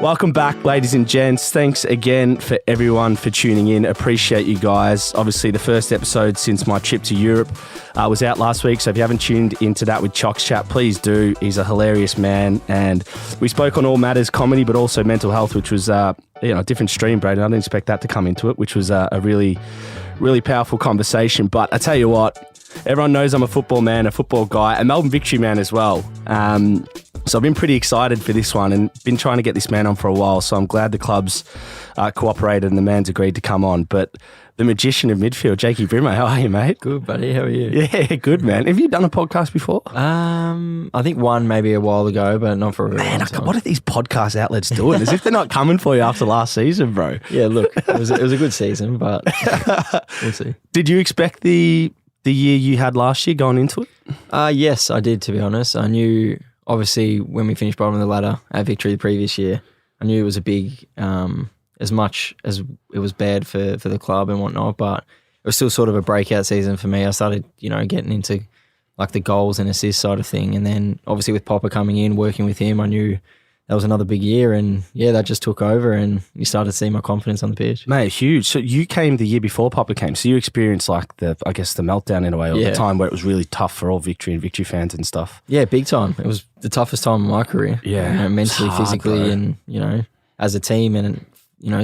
Welcome back, ladies and gents. Thanks again for everyone for tuning in. Appreciate you guys. Obviously, the first episode since my trip to Europe was out last week. So if you haven't tuned into that with Chock's chat, please do. He's a hilarious man. And we spoke on all matters comedy, but also mental health, which was a different stream, Braden. I didn't expect that to come into it, which was a really, really powerful conversation. But I tell you what, everyone knows I'm a football man, a football guy, a Melbourne Victory man as well. So I've been pretty excited for this one and been trying to get this man on for a while. So I'm glad the club's cooperated and the man's agreed to come on. But the magician of midfield, Jakey Brimmer, how are you, mate? Good, buddy. How are you? Yeah, good, man. Have you done a podcast before? I think one maybe a while ago, but not for a really long time. What are these podcast outlets doing? As if they're not coming for you after last season, bro. Yeah, look, it was a good season, but we'll see. Did you expect the year you had last year going into it? Yes, I did, to be honest. I knew, obviously, when we finished bottom of the ladder at Victory the previous year, I knew it was a big, as much as it was bad for the club and whatnot, but it was still sort of a breakout season for me. I started, getting into like the goals and assists side of thing. And then obviously with Popper coming in, working with him, I knew that was another big year, and that just took over, and you started to see my confidence on the pitch. Mate, huge. So you came the year before Popper came, so you experienced like the meltdown in a way, or the time where it was really tough for all Victory and Victory fans and stuff. Yeah, big time. It was the toughest time of my career. Yeah, mentally, hard, physically, bro. And as a team, and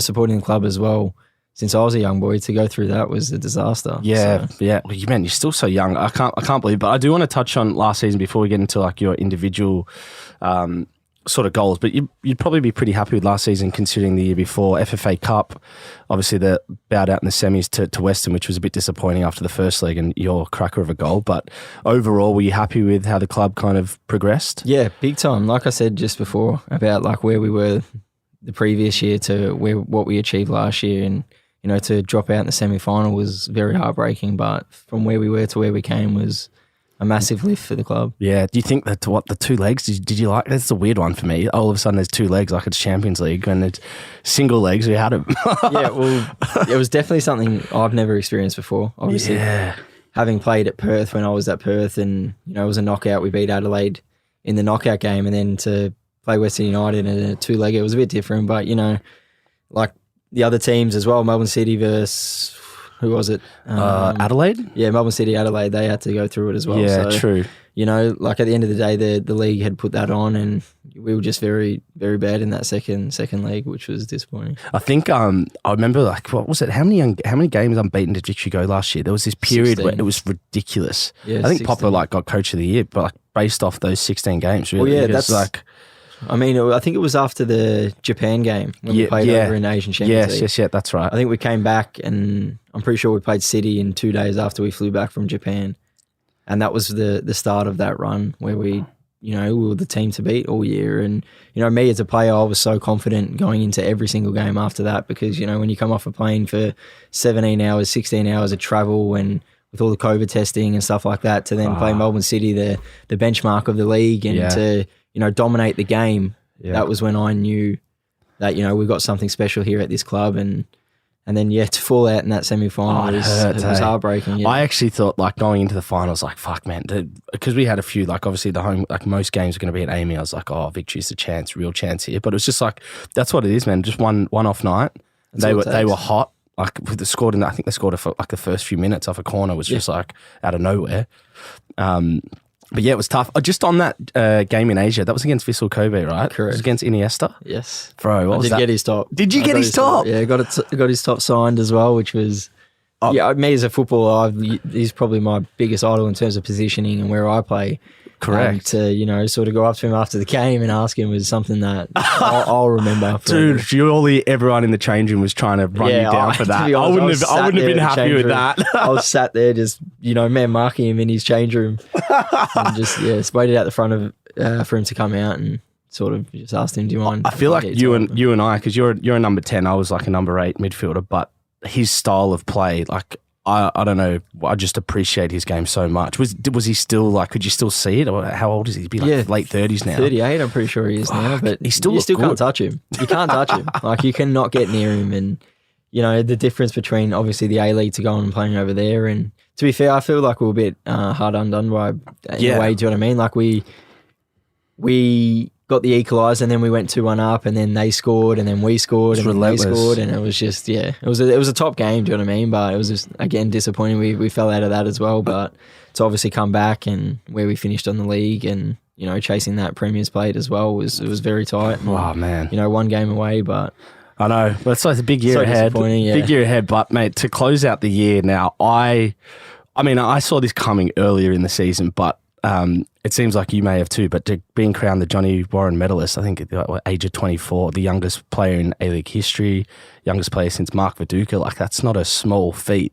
supporting the club as well. Since I was a young boy, to go through that was a disaster. Yeah, so. Yeah. Well, you're still so young. I can't believe it. But I do want to touch on last season before we get into like your individual sort of goals. But you'd probably be pretty happy with last season considering the year before. FFA Cup, obviously they bowed out in the semis to Western, which was a bit disappointing after the first leg and your cracker of a goal. But overall, were you happy with how the club kind of progressed? Yeah, big time. Like I said just before about like where we were the previous year to what we achieved last year, and to drop out in the semi-final was very heartbreaking, but from where we were to where we came was a massive lift for the club. Yeah. Do you think that the two legs, did you like? That's a weird one for me. All of a sudden there's two legs like it's Champions League, and it's single legs, we had them. Yeah, well, it was definitely something I've never experienced before, obviously. Yeah. Having played at Perth when I was at Perth, and it was a knockout, we beat Adelaide in the knockout game, and then to play Western United in a two-legger, it was a bit different, but like the other teams as well, Melbourne City versus, who was it? Adelaide? Yeah, Melbourne City, Adelaide, they had to go through it as well. Yeah, so, true. Like at the end of the day, the league had put that on, and we were just very, very bad in that second leg, which was disappointing. I think I remember, like, what was it? How many games unbeaten did Victory go last year? There was this period 16. where it was ridiculous. Yeah, I think 16. Popper got coach of the year, but like based off those 16 games, really. Well, yeah, that's like. I mean, I think it was after the Japan game when we played over in Asian Champions League. Yes, that's right. I think we came back, and I'm pretty sure we played City in 2 days after we flew back from Japan. And that was the start of that run where we were the team to beat all year. And, me as a player, I was so confident going into every single game after that because, when you come off a plane for 17 hours, 16 hours of travel, and with all the COVID testing and stuff like that, to then play Melbourne City, the benchmark of the league, and to dominate the game. Yeah. That was when I knew that, we got something special here at this club, and then to fall out in that semi-final was heartbreaking. Yeah. I actually thought, like, going into the finals, like, fuck, man, because we had a few, like, obviously the home, like, most games are going to be at Amy. I was like, oh, Victory's a real chance here. But it was just like, that's what it is, man. Just one off night. They were hot. Like, I think they scored for like the first few minutes off a corner was just like out of nowhere. But yeah, it was tough. Just on that game in Asia, that was against Vissel Kobe, right? Correct. It was against Iniesta? Yes. Bro, what was that? I did get his top. Did you get his top? Yeah, got his top signed as well, which was... me as a footballer, he's probably my biggest idol in terms of positioning and where I play. Correct. To, sort of go up to him after the game and ask him was something that I'll remember. Dude, surely everyone in the change room was trying to run you down for that. I wouldn't have been happy with that. I was sat there just, man marking him in his change room and just, waited out the front of for him to come out and sort of just asked him, do you mind? I feel like you and I, because you're a number 10, I was like a number 8 midfielder, but his style of play, like, I don't know. I just appreciate his game so much. Was he still like? Could you still see it? Or how old is he? He'd be like late 30s now. 38, I'm pretty sure he is now. But he still can't touch him. You can't touch him. Like, you cannot get near him. And the difference between obviously the A League to going and playing over there. And to be fair, I feel like we're a bit hard undone by in a way. Do you know what I mean? Like we got the equaliser, and then we went 2-1 up, and then they scored, and then we scored, and then they scored, and it was just it was a top game. Do you know what I mean? But it was just again disappointing. We fell out of that as well, but to obviously come back and where we finished on the league and chasing that Premier's plate as well was very tight. And, oh man, one game away, but. I know, but it's like a big year ahead. Yeah. Big year ahead, but mate, to close out the year now, I saw this coming earlier in the season, but it seems like you may have too. But being crowned the Johnny Warren Medalist, I think at the age of 24, the youngest player in A-League history, youngest player since Mark Viduka, like that's not a small feat.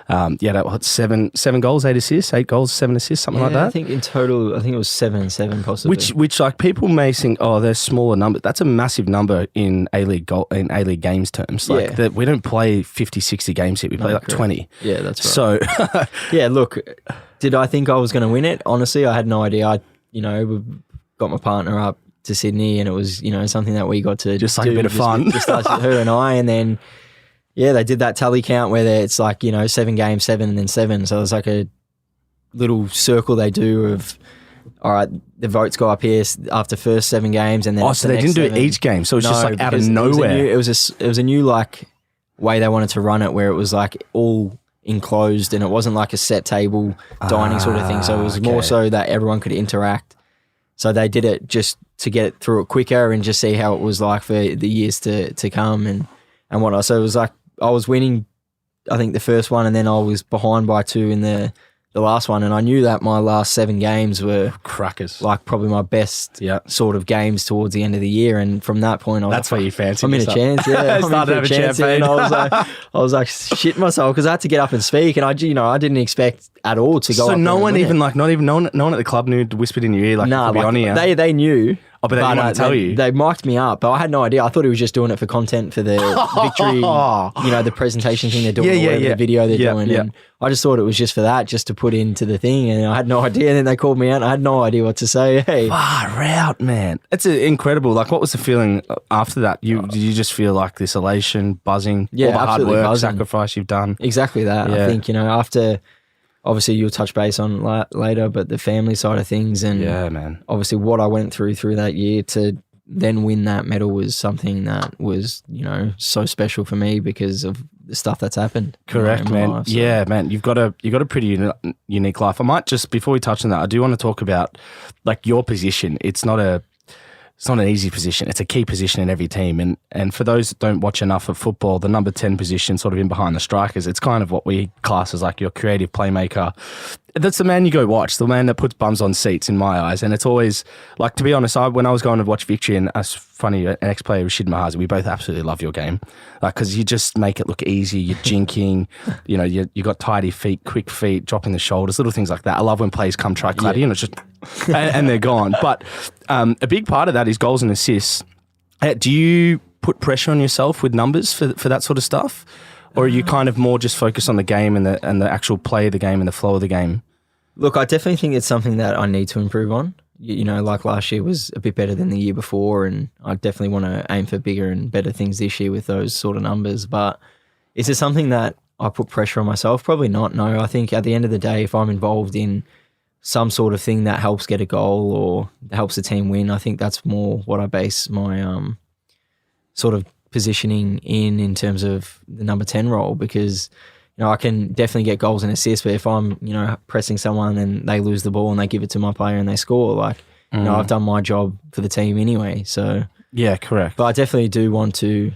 That was seven goals, 8 assists, 8 goals, 7 assists, something like that. I think in total, it was 7 possibly. Which like people may think, oh, they're smaller numbers. That's a massive number in A-League games terms. Like that we don't play 50, 60 games here. We play 20. Yeah, that's right. So yeah, look, did I think I was going to win it? Honestly, I had no idea. I got my partner up to Sydney, and it was something that we got to just like a bit of fun. Just her and I, and then. Yeah, they did that tally count where it's like, 7 games, 7 and then 7. So it's like a little circle they do of, all right, the votes go up here after first 7 games. And then so they didn't do it each game. So it's just like out of nowhere. It was a new like way they wanted to run it where it was like all enclosed and it wasn't like a set table dining sort of thing. So it was more so that everyone could interact. So they did it just to get it through it quicker and just see how it was like for the years to come and whatnot. So it was like, I was winning, I think, the first one, and then I was behind by 2 in the last one, and I knew that my last 7 games were crackers, like probably my best sort of games towards the end of the year. And from that point, that's why you fancy. I'm in a chance. Yeah, started having champagne. I was like shitting myself because I had to get up and speak, and I didn't expect at all to go. So up no one even it. no one at the club knew, whispered in your ear like to be on here. They knew. Oh, but they didn't want to tell you. They mic'd me up, but I had no idea. I thought he was just doing it for content for the victory, the presentation thing they're doing, the video they're doing. And I just thought it was just for that, just to put into the thing. And I had no idea. And then they called me out. And I had no idea what to say. Hey, far out, man! It's incredible. Like, what was the feeling after that? Did you just feel like this elation, buzzing, all the hard work, sacrifice you've done? Exactly that. I think after. Obviously, you'll touch base on later, but the family side of things and obviously what I went through that year to then win that medal was something that was, so special for me because of the stuff that's happened. Correct, man. Life, so. Yeah, man. You've got a pretty unique life. I might just, before we touch on that, I do want to talk about like your position. It's not an easy position. It's a key position in every team. And for those that don't watch enough of football, the number 10 position, sort of in behind the strikers, it's kind of what we class as like your creative playmaker. That's the man you go watch, the man that puts bums on seats in my eyes. And it's always, like, to be honest, when I was going to watch Victory, and it's funny, an ex-player was Shid Mahazi, we both absolutely love your game. Like, because you just make it look easy, you're jinking, you got tidy feet, quick feet, dropping the shoulders, little things like that. I love when players come try-claddy and it's just, and they're gone. But a big part of that is goals and assists. Do you put pressure on yourself with numbers for that sort of stuff? Or are you kind of more just focused on the game and the actual play of the game and the flow of the game? Look, I definitely think it's something that I need to improve on. Like last year was a bit better than the year before, and I definitely want to aim for bigger and better things this year with those sort of numbers. But is it something that I put pressure on myself? Probably not, no. I think at the end of the day, if I'm involved in some sort of thing that helps get a goal or helps the team win, I think that's more what I base my sort of positioning in terms of the number 10 role, because I can definitely get goals and assists, but if I'm pressing someone and they lose the ball and they give it to my player and they score, like I've done my job for the team anyway. So yeah, correct. But I definitely do want to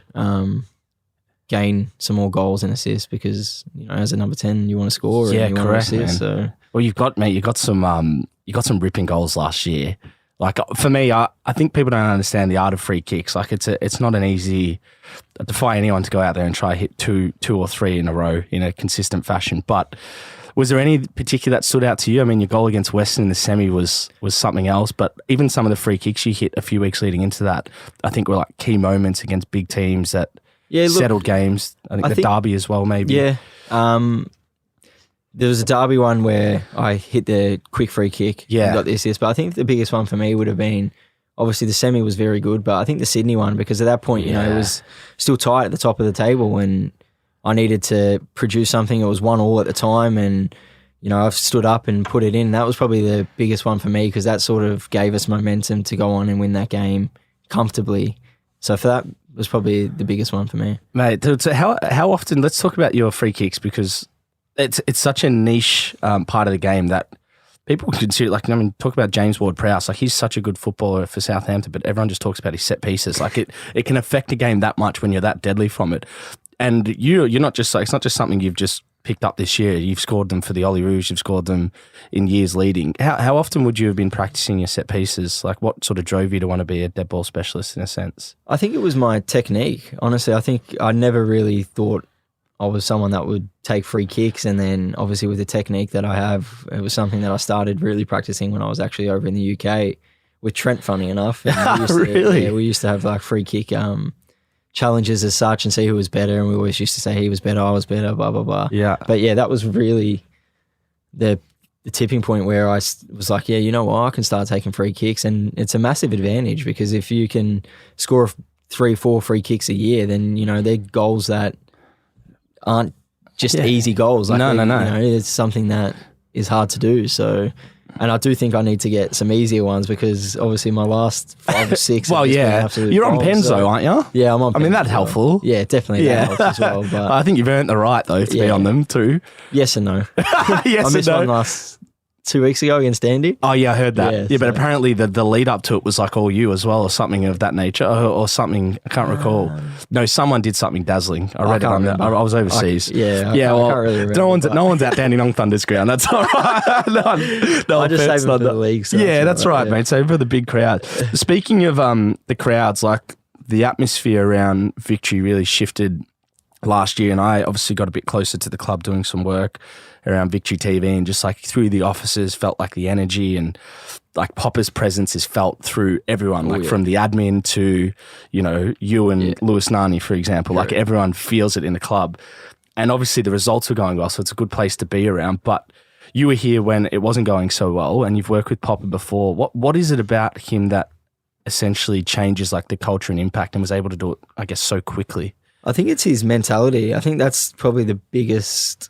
gain some more goals and assists because as a number 10 you want to score and you want to assist. So well, you got some ripping goals last year. Like for me, I think people don't understand the art of free kicks. Like it's not an easy. I defy anyone to go out there and try hit two or three in a row in a consistent fashion. But was there any particular that stood out to you? I mean, your goal against Western in the semi was something else. But even some of the free kicks you hit a few weeks leading into that, I think were like key moments against big teams that settled games. I think the derby as well, maybe. Yeah. There was a derby one where I hit the quick free kick and got the assist. But I think the biggest one for me would have been, obviously the semi was very good, but I think the Sydney one, because at that point, it was still tight at the top of the table and I needed to produce something. It was 1-1 at the time and, I've stood up and put it in. That was probably the biggest one for me because that sort of gave us momentum to go on and win that game comfortably. So for that was probably the biggest one for me. Mate, so how often, let's talk about your free kicks because it's such a niche part of the game that people consider, talk about James Ward-Prowse. Like, he's such a good footballer for Southampton, but everyone just talks about his set pieces. Like, it can affect a game that much when you're that deadly from it. And you're not just, it's not just something you've just picked up this year. You've scored them for the Socceroos. You've scored them in years leading. How often would you have been practicing your set pieces? Like, what sort of drove you to want to be a dead ball specialist in a sense? I think it was my technique. Honestly, I think I never really thought I was someone that would take free kicks. And then obviously with the technique that I have, it was something that I started really practicing when I was actually over in the UK with Trent, funny enough. And Really? We used to have like free kick challenges as such and see who was better, and we always used to say he was better, I was better, blah blah blah. Yeah. But yeah, that was really the tipping point where I was like, yeah, you know what, I can start taking free kicks, and it's a massive advantage because if you can score 3-4 free kicks a year, then they're goals that aren't just easy goals. Like No. It's something that is hard to do. So. And I do think I need to get some easier ones because obviously my last 5 or 6. Well, yeah. You're on pens though, aren't you? Yeah, I'm on pens. I mean, that's helpful. Yeah, definitely that helps as well. But I think you've earned the right though to be on them too. Yes and no. Yes I missed and one no. last 2 weeks ago against Andy. Oh yeah, I heard that. Yeah, Yeah, but so- apparently the lead up to it was like all you as well, or something of that nature, or something. I can't recall. No, someone did something dazzling. I read it can't on that. remember. I was overseas. I Well, can't really remember. no one's out down in Thunder's ground. That's all right. no I just offense, saved it for the league. So yeah, that's right, yeah. mate. So for the big crowd. Speaking of the crowds, like the atmosphere around Victory really shifted last year, and I obviously got a bit closer to the club doing some work around Victory TV, and just like through the offices felt like the energy and like Popper's presence is felt through everyone, from the admin to, you and Lewis Nani, for example, like everyone feels it in the club. And obviously the results were going well, so it's a good place to be around. But you were here when it wasn't going so well, and you've worked with Popper before. What is it about him that essentially changes like the culture and impact and was able to do it, I guess, so quickly? I think it's his mentality. I think that's probably the biggest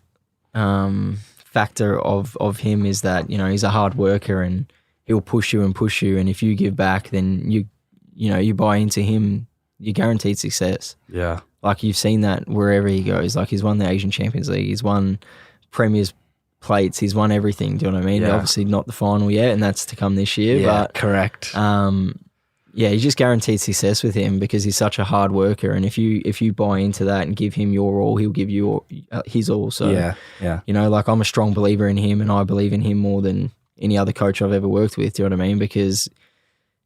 factor of him is that, he's a hard worker and he'll push you. And if you give back, then you buy into him, you're guaranteed success. Yeah. Like you've seen that wherever he goes. Like he's won the Asian Champions League, he's won Premier's plates, he's won everything. Do you know what I mean? Yeah. Obviously not the final yet, and that's to come this year. Yeah, but correct. yeah, he's just guaranteed success with him because he's such a hard worker. And if you buy into that and give him your all, he'll give you his all. So yeah. like I'm a strong believer in him, and I believe in him more than any other coach I've ever worked with. Do you know what I mean? Because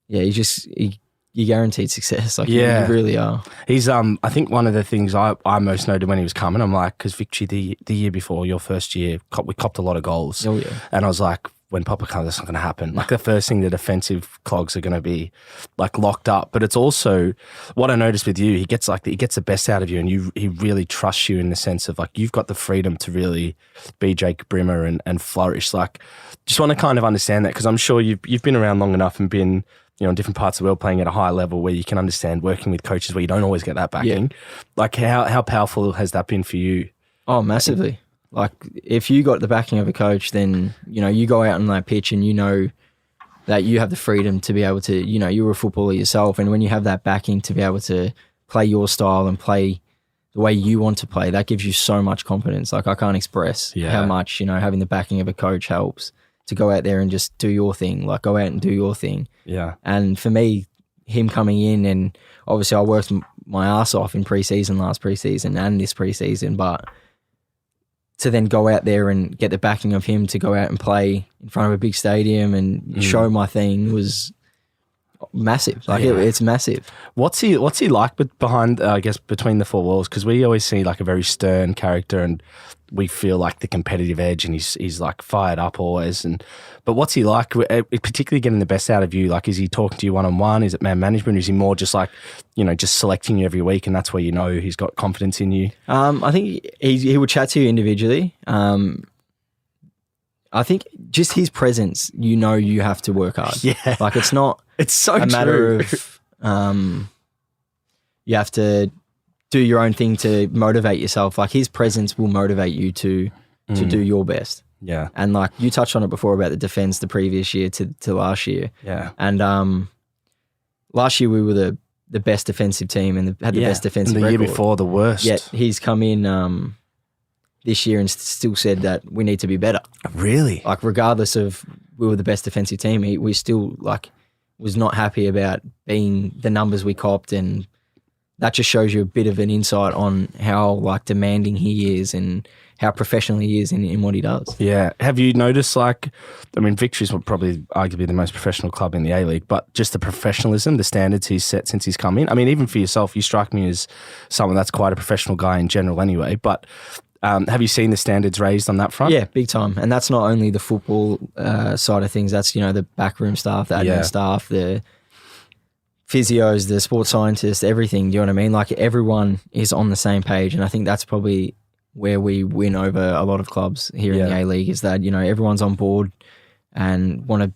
you guaranteed success. Like you really are. He's I think one of the things I most noted when he was coming, I'm like, because Victory the year before, your first year, we copped a lot of goals. Oh yeah. And I was like, when Popper comes, that's not going to happen. Like the first thing, the defensive clogs are going to be like locked up. But it's also what I noticed with you. He gets the best out of you, and he really trusts you in the sense of like you've got the freedom to really be Jake Brimmer and flourish. Like, just want to kind of understand that because I'm sure you've been around long enough and been in different parts of the world playing at a high level where you can understand working with coaches where you don't always get that backing. Yeah. Like how powerful has that been for you? Oh, massively. Like if you got the backing of a coach, then, you go out on that pitch and you know that you have the freedom to be able to, you're a footballer yourself. And when you have that backing to be able to play your style and play the way you want to play, that gives you so much confidence. Like I can't express how much, having the backing of a coach helps to go out there and just do your thing. Like go out and do your thing. Yeah. And for me, him coming in, and obviously I worked my ass off in last pre-season and this pre-season, but to then go out there and get the backing of him to go out and play in front of a big stadium and show my thing was massive. Like it's massive. What's he like behind, I guess, between the four walls? Because we always see like a very stern character and we feel like the competitive edge, and he's like fired up always. But what's he like, particularly getting the best out of you? Like, is he talking to you one-on-one? Is it man management? Is he more just like, just selecting you every week and that's where he's got confidence in you? I think he would chat to you individually. I think just his presence, you have to work hard. Yeah. Like it's not it's so a matter true. of you have to do your own thing to motivate yourself. Like his presence will motivate you to do your best. Yeah. And like you touched on it before about the defense the previous year to last year. Yeah. And last year we were the best defensive team and had the best defensive and the record. year before the worst. Yet he's come in this year and still said that we need to be better. Really? Like regardless of we were the best defensive team, we still like was not happy about being the numbers we copped, and that just shows you a bit of an insight on how like demanding he is and how professional he is in what he does. Yeah. Have you noticed, like, I mean, Victory's probably arguably the most professional club in the A-League, but just the professionalism, the standards he's set since he's come in. I mean, even for yourself, you strike me as someone that's quite a professional guy in general anyway, but have you seen the standards raised on that front? Yeah, big time. And that's not only the football side of things, that's, the backroom staff, the admin staff, the physios, the sports scientists, everything, do you know what I mean? Like everyone is on the same page, and I think that's probably where we win over a lot of clubs here in the A-League is that, everyone's on board and want to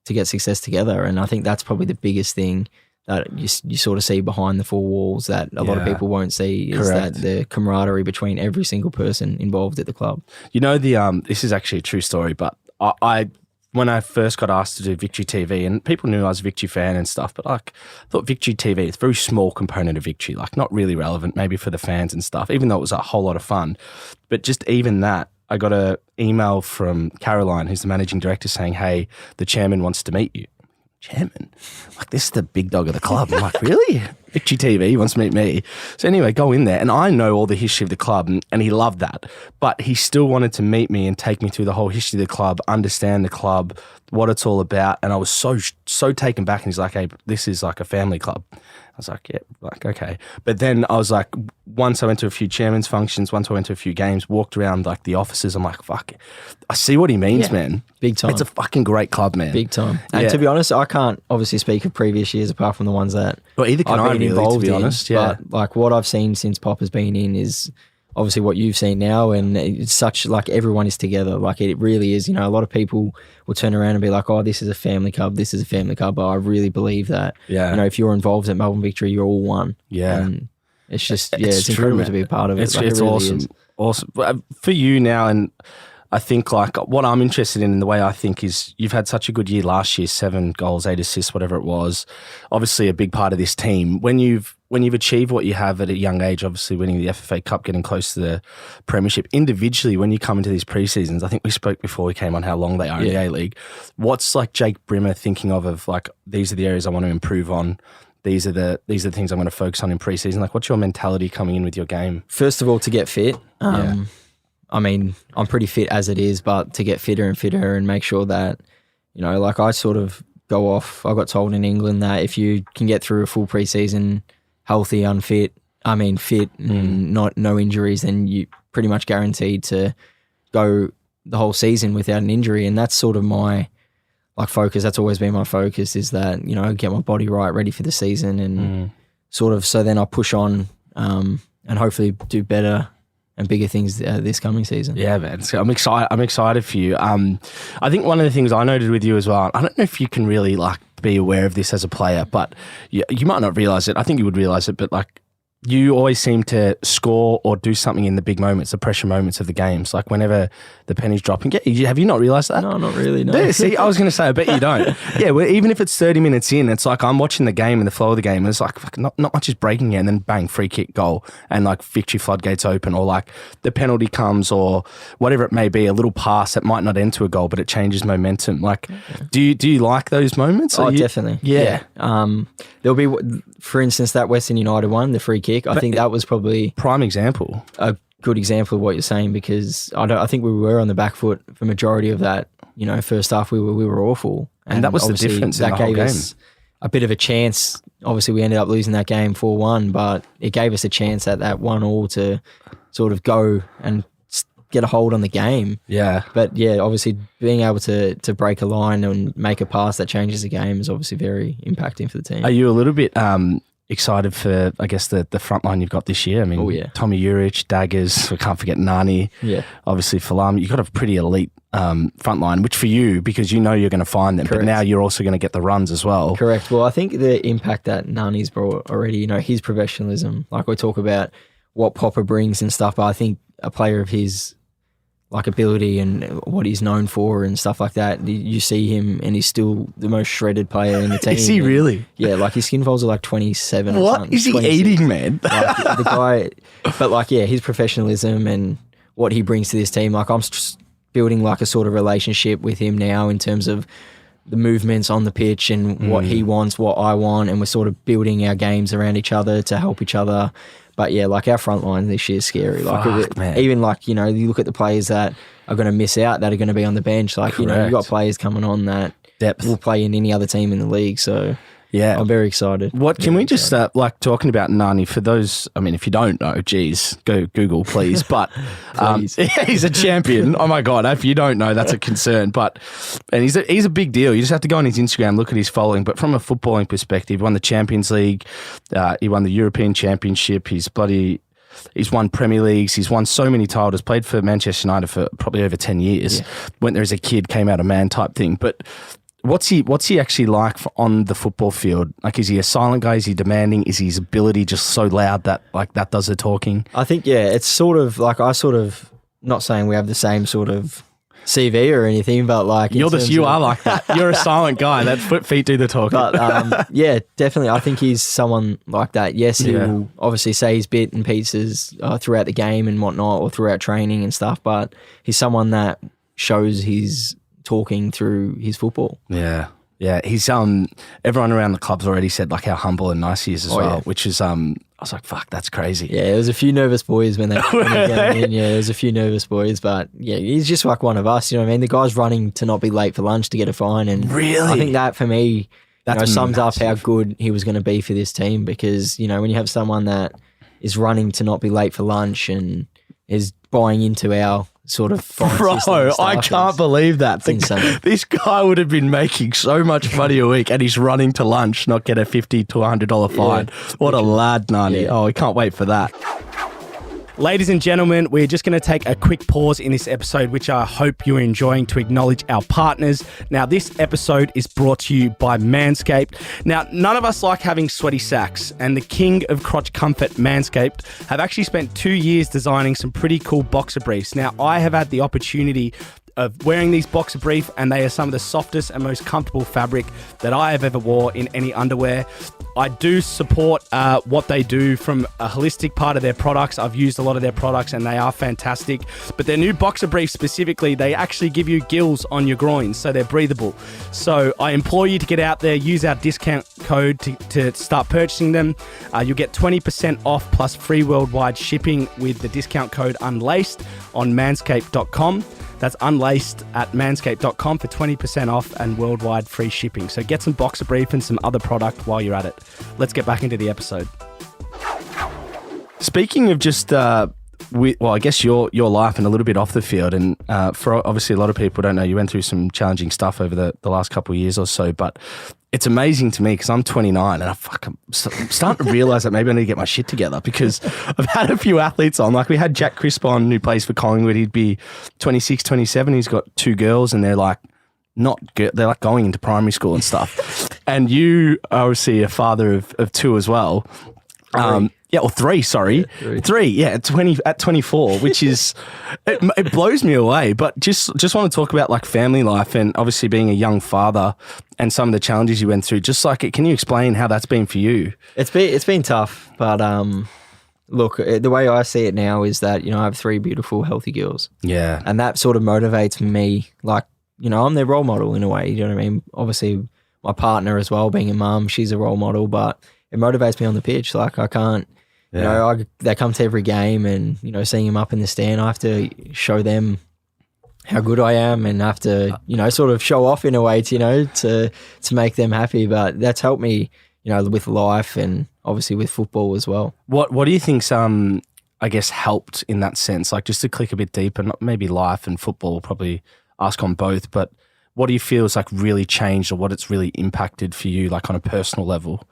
get success together. And I think that's probably the biggest thing that you sort of see behind the four walls that a lot of people won't see is that the camaraderie between every single person involved at the club. This is actually a true story, but I when I first got asked to do Victory TV, and people knew I was a Victory fan and stuff, but like I thought Victory TV, it's a very small component of Victory, like not really relevant maybe for the fans and stuff, even though it was a whole lot of fun. But just even that, I got an email from Caroline, who's the managing director, saying, hey, the chairman wants to meet you. Chairman? Like, this is the big dog of the club. I'm like, really? Victory TV wants to meet me. So anyway, go in there. And I know all the history of the club, and he loved that. But he still wanted to meet me and take me through the whole history of the club, understand the club, what it's all about. And I was so taken back. And he's like, hey, this is like a family club. I was like, yeah, like, okay. But then I was like, once I went to a few chairman's functions, once I went to a few games, walked around like the offices, I'm like, fuck, I see what he means, man. Big time. It's a fucking great club, man. Big time. And to be honest, I can't obviously speak of previous years apart from the ones that well, either can I've been involved to be honest. in. Yeah. But like what I've seen since Pop has been in is obviously what you've seen now, and it's such like everyone is together. Like it really is. A lot of people will turn around and be like, oh, this is a family club. This is a family club. But I really believe that, if you're involved at Melbourne Victory, you're all one. Yeah. And it's just, it's incredible true, to be a part of it. It's really awesome. Is. Awesome. But for you now, and I think like what I'm interested in the way I think is you've had such a good year last year, 7 goals, 8 assists, whatever it was. Obviously a big part of this team. When you've achieved what you have at a young age, obviously winning the FFA Cup, getting close to the Premiership, individually when you come into these pre-seasons, I think we spoke before we came on how long they are in the A-League. What's like Jake Brimmer thinking of like, these are the areas I want to improve on. These are the things I'm going to focus on in pre-season. Like what's your mentality coming in with your game? First of all, to get fit. I mean, I'm pretty fit as it is, but to get fitter and fitter and make sure that, like I sort of go off. I got told in England that if you can get through a full pre-season healthy, fit, and no injuries, then you pretty much guaranteed to go the whole season without an injury. And that's sort of my like focus. That's always been my focus is that, get my body right, ready for the season and sort of, so then I push on and hopefully do better and bigger things this coming season. Yeah, man. So I'm excited for you. I think one of the things I noted with you as well, I don't know if you can really like be aware of this as a player, but you might not realize it. I think you would realize it, but like you always seem to score or do something in the big moments, the pressure moments of the games. Like whenever the pennies drop and have you not realised that? No, not really, no. Yeah, see, I was going to say, I bet you don't. Yeah, well, even if it's 30 minutes in, it's like I'm watching the game and the flow of the game and it's like fuck, not much is breaking it, and then bang, free kick, goal, and like Victory floodgates open, or like the penalty comes, or whatever it may be, a little pass that might not end to a goal, but it changes momentum. Like, do you like those moments? Oh, definitely. Yeah. There'll be, for instance, that Western United one, the free kick. I think that was probably prime example, a good example of what you're saying, because I think we were on the back foot for majority of that. First half we were awful, and that was the difference. That gave us a bit of a chance. Obviously, we ended up losing that game 4-1, but it gave us a chance at that 1-1 to sort of go and get a hold on the game. Yeah, but yeah, obviously being able to break a line and make a pass that changes the game is obviously very impacting for the team. Are you a little bit excited for, I guess, the front line you've got this year? I mean, Tommy Juric, Daggers, we can't forget Nani. Yeah. Obviously, Falam. You've got a pretty elite front line, which for you, because you're going to find them, but now you're also going to get the runs as well. Correct. Well, I think the impact that Nani's brought already, his professionalism, like we talk about what Popper brings and stuff, but I think a player of his like ability and what he's known for and stuff like that. You see him and he's still the most shredded player in the team. Is he really? Yeah, like his skin folds are like 27 or What something. is he 26. eating, man? Like, the guy, but like, yeah, his professionalism and what he brings to this team, like I'm just building like a sort of relationship with him now in terms of the movements on the pitch and what he wants, what I want, and we're sort of building our games around each other to help each other. But yeah, like our front line this year is scary. Like man. even like, you know, you look at the players that are going to miss out, that are going to be on the bench. Like, you know, you've got players coming on that will play in any other team in the league. So yeah, I'm very excited. What can we just like talking about Nani for those? I mean, if you don't know, geez, go Google, please. But he's a champion. Oh my God, if you don't know, that's a concern. But and he's a big deal. You just have to go on his Instagram, look at his following. But from a footballing perspective, he won the Champions League, he won the European Championship. He's won Premier Leagues. He's won so many titles. Played for Manchester United for probably over 10 years. Yeah. Went there as a kid, came out a man type thing. But what's he actually like on the football field? Like, is he a silent guy? Is he demanding? Is his ability just so loud that like that does the talking? I think, yeah, it's sort of like not saying we have the same sort of CV or anything, but like you are like that. You're a silent guy. That feet do the talking. But yeah, definitely. I think he's someone like that. Yes, he will obviously say his bit and pieces throughout the game and whatnot, or throughout training and stuff. But he's someone that shows his talking through his football. Yeah. Yeah. He's everyone around the club's already said like how humble and nice he is as well, which is I was like, fuck, that's crazy. Yeah, there was a few nervous boys when they came in. Yeah, there was a few nervous boys, but yeah, he's just like one of us, you know what I mean? The guy's running to not be late for lunch to get a fine, and really? I think that for me sums up how good he was going to be for this team, because, you know, when you have someone that is running to not be late for lunch and is buying into our sort of bro, I can't believe that. This guy would have been making so much money a week and he's running to lunch, not get a $50 to $100 fine. What a lad, Nani. Oh, I can't wait for that. Ladies and gentlemen, we're just going to take a quick pause in this episode, which I hope you're enjoying, to acknowledge our partners. Now, this episode is brought to you by Manscaped. Now, none of us like having sweaty sacks, and the king of crotch comfort, Manscaped, have actually spent 2 years designing some pretty cool boxer briefs. Now, I have had the opportunity of wearing these boxer brief, and they are some of the softest and most comfortable fabric that I have ever wore in any underwear. I do support what they do from a holistic part of their products. I've used a lot of their products and they are fantastic. But their new boxer briefs specifically, they actually give you gills on your groins, so they're breathable. So I implore you to get out there, use our discount code to start purchasing them. You'll get 20% off plus free worldwide shipping with the discount code UNLACED on manscaped.com. That's unlaced at manscaped.com for 20% off and worldwide free shipping. So get some boxer brief and some other product while you're at it. Let's get back into the episode. Speaking of just, I guess your life and a little bit off the field, and for obviously a lot of people don't know, you went through some challenging stuff over the last couple of years or so, but it's amazing to me because I'm 29 and I'm starting to realise that maybe I need to get my shit together, because I've had a few athletes on. Like we had Jack Crisp on, who plays for Collingwood. He'd be 26, 27. He's got 2 girls and they're like they're like going into primary school and stuff. And you are obviously a father of 2 as well. Yeah, or 3, sorry. Yeah, 3, yeah, at 24, which is, it blows me away. But just want to talk about like family life and obviously being a young father and some of the challenges you went through. Just like, can you explain how that's been for you? It's been tough, but look, the way I see it now is that, you know, I have 3 beautiful, healthy girls. Yeah. And that sort of motivates me. Like, you know, I'm their role model in a way, you know what I mean? Obviously, my partner as well, being a mum, she's a role model, but it motivates me on the pitch. Like, I can't, you know, they come to every game and, you know, seeing them up in the stand, I have to show them how good I am and have to, you know, sort of show off in a way to, you know, to make them happy. But that's helped me, you know, with life and obviously with football as well. What do you think's, I guess, helped in that sense? Like, just to click a bit deeper, not maybe life and football, probably ask on both, but what do you feel is like really changed, or what it's really impacted for you, like on a personal level?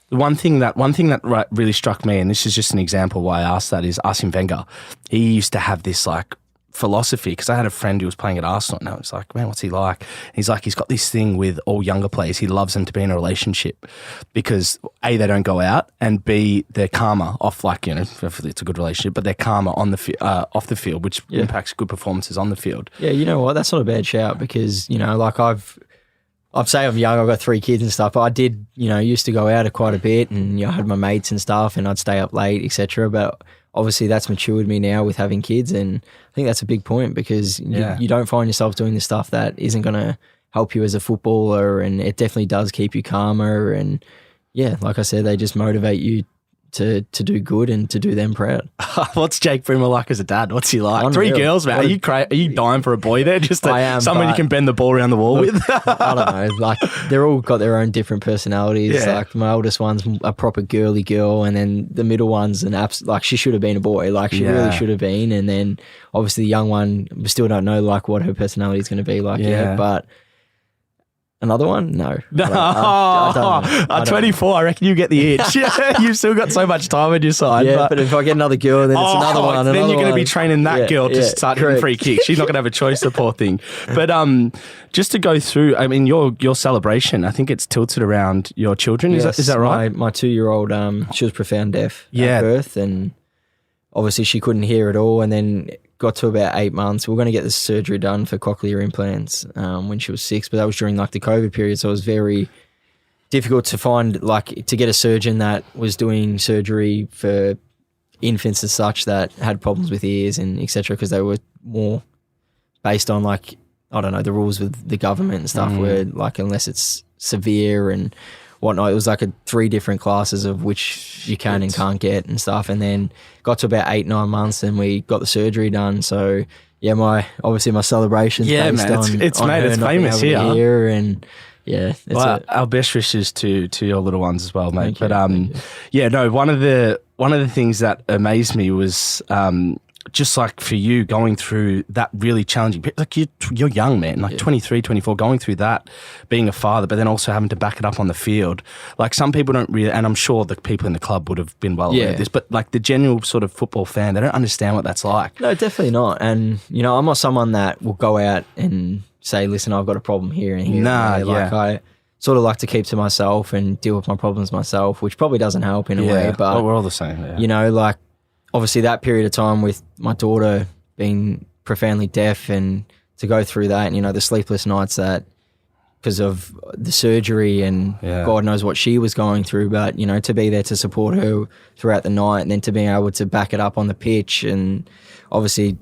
One thing that really struck me, and this is just an example why I asked that, is Arsene Wenger. He used to have this like philosophy, because I had a friend who was playing at Arsenal, and I was like, man, what's he like? And he's like, he's got this thing with all younger players. He loves them to be in a relationship because A, they don't go out, and B, they're calmer off, like, you know, if it's a good relationship, but they're calmer on the off the field, which impacts good performances on the field. Yeah, you know what? That's not a bad shout because, you know, like I'd say I'm young, I've got 3 kids and stuff, but I did, you know, used to go out quite a bit and, you know, I had my mates and stuff and I'd stay up late, etc. But obviously that's matured me now with having kids, and I think that's a big point because you don't find yourself doing the stuff that isn't going to help you as a footballer, and it definitely does keep you calmer, and yeah, like I said, they just motivate you to do good and to do them proud. What's Jake Brimmer like as a dad? What's he like? Unreal. 3 girls, man. Are you dying for a boy there? Just someone you can bend the ball around the wall with? I don't know. Like, they're all got their own different personalities. Yeah. Like, my oldest one's a proper girly girl, and then the middle one's like, she should have been a boy. Like, she really should have been. And then obviously the young one, we still don't know like what her personality is going to be like yet. But another one? No. I don't know. At 24, I reckon you get the itch. You've still got so much time on your side. Yeah, but if I get another girl, then it's another one. Then you're going to be training that girl to start hitting free kicks. She's not going to have a choice, the poor thing. But just to go through, I mean, your celebration, I think it's tilted around your children. Is that right? My 2-year-old, she was profound deaf at birth, and obviously she couldn't hear at all, and then got to about 8 months. We were going to get the surgery done for cochlear implants when she was 6, but that was during like the COVID period, so it was very difficult to find, like, to get a surgeon that was doing surgery for infants as such that had problems with ears and etc., because they were more based on, like, I don't know, the rules with the government and stuff where, like, unless it's severe and whatnot, it was like 3 different classes of which you can and can't get and stuff. And then got to about 8-9 months and we got the surgery done. So yeah, my celebration's based on it's her not famous being able to hear, and our best wishes to your little ones as well, mate. Thank you. One of the things that amazed me was just like for you going through that really challenging, like you're young, man, like 23, 24, going through that, being a father, but then also having to back it up on the field. Like, some people don't really, and I'm sure the people in the club would have been well aware of this, but like the general sort of football fan, they don't understand what that's like. No, definitely not. And, you know, I'm not someone that will go out and say, listen, I've got a problem here and here. I sort of like to keep to myself and deal with my problems myself, which probably doesn't help in a way. But we're all the same. You know, like, obviously that period of time with my daughter being profoundly deaf, and to go through that, and, you know, the sleepless nights that because of the surgery, and God knows what she was going through, but, you know, to be there to support her throughout the night, and then to be able to back it up on the pitch. And obviously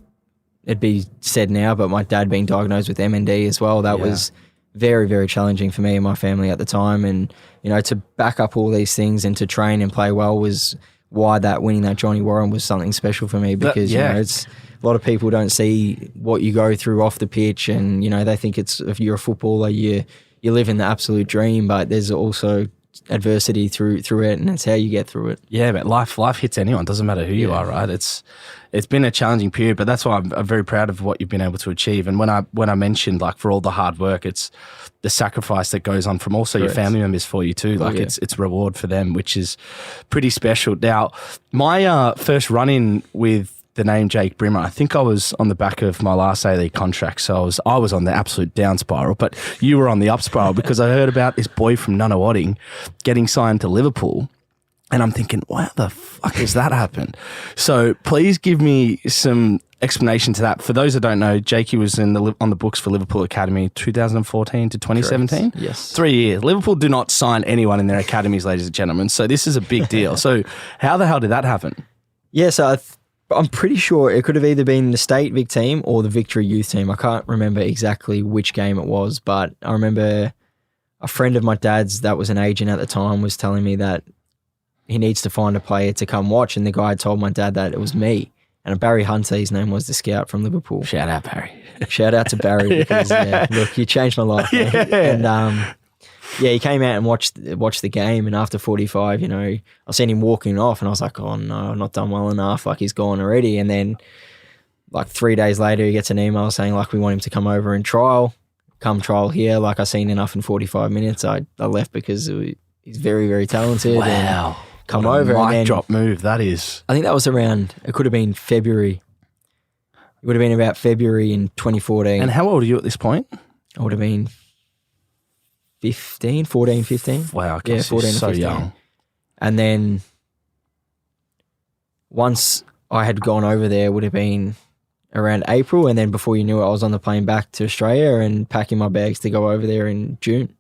it'd be said now, but my dad being diagnosed with MND as well, that was very, very challenging for me and my family at the time. And, you know, to back up all these things and to train and play well was why that winning that Johnny Warren was something special for me, because you know, it's a lot of people don't see what you go through off the pitch, and, you know, they think it's, if you're a footballer, you live in the absolute dream, but there's also adversity through it, and it's how you get through it. Yeah, but life hits anyone. Doesn't matter who you are, right? It's been a challenging period, but that's why I'm very proud of what you've been able to achieve. And when I mentioned, like, for all the hard work, it's the sacrifice that goes on from also your family members for you too. Like, it's reward for them, which is pretty special. Now, my first run-in with the name Jake Brimmer, I think I was on the back of my last A-League contract, so I was on the absolute down spiral, but you were on the up spiral because I heard about this boy from Nunawading getting signed to Liverpool. And I'm thinking, how the fuck has that happened? So please give me some explanation to that. For those that don't know, Jakey was on the books for Liverpool Academy 2014 to 2017. Correct. Yes. 3 years. Liverpool do not sign anyone in their academies, ladies and gentlemen. So this is a big deal. So how the hell did that happen? Yeah, so I'm pretty sure it could have either been the State Vic team or the Victory Youth team. I can't remember exactly which game it was, but I remember a friend of my dad's that was an agent at the time was telling me that he needs to find a player to come watch, and the guy told my dad that it was me. And Barry Hunter, his name was, the scout from Liverpool. Shout out, Barry. Shout out to Barry because, look, you changed my life. And he came out and watched the game, and after 45, you know, I seen him walking off, and I was like, oh no, I've not done well enough. Like, he's gone already. And then, like, 3 days later, he gets an email saying, like, we want him to come over and trial here. Like, I seen enough in 45 minutes. I left because he's very, very talented. Wow. Come over. Mic drop move, that is. I think that was around, it could have been February. It would have been about February in 2014. And how old are you at this point? I would have been 14, 15. Wow, okay, Yeah, so you're 14 or so 15. young. And then once I had gone over there, it would have been around April. And then before you knew it, I was on the plane back to Australia and packing my bags to go over there in June.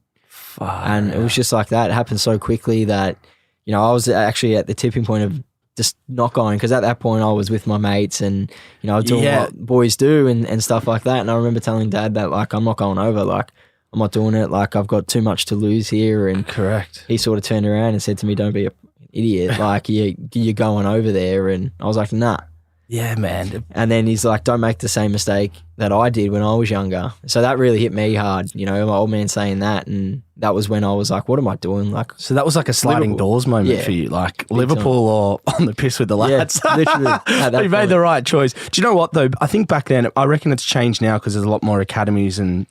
And it was just like that. It happened so quickly that, you know, I was actually at the tipping point of just not going, because at that point I was with my mates and, you know, doing what boys do and stuff like that. And I remember telling Dad that, like, I'm not going over, like, I'm not doing it, like, I've got too much to lose here. And correct. He sort of turned around and said to me, don't be an idiot, like, you're going over there. And I was like, nah. Yeah, man. And then he's like, don't make the same mistake that I did when I was younger. So that really hit me hard, you know, my old man saying that. And that was when I was like, what am I doing? Like, so that was like a sliding Liverpool. doors moment for you, like Liverpool or on the piss with the lads. Yeah, literally. You made the right choice. Do you know what though? I think back then, I reckon it's changed now because there's a lot more academies and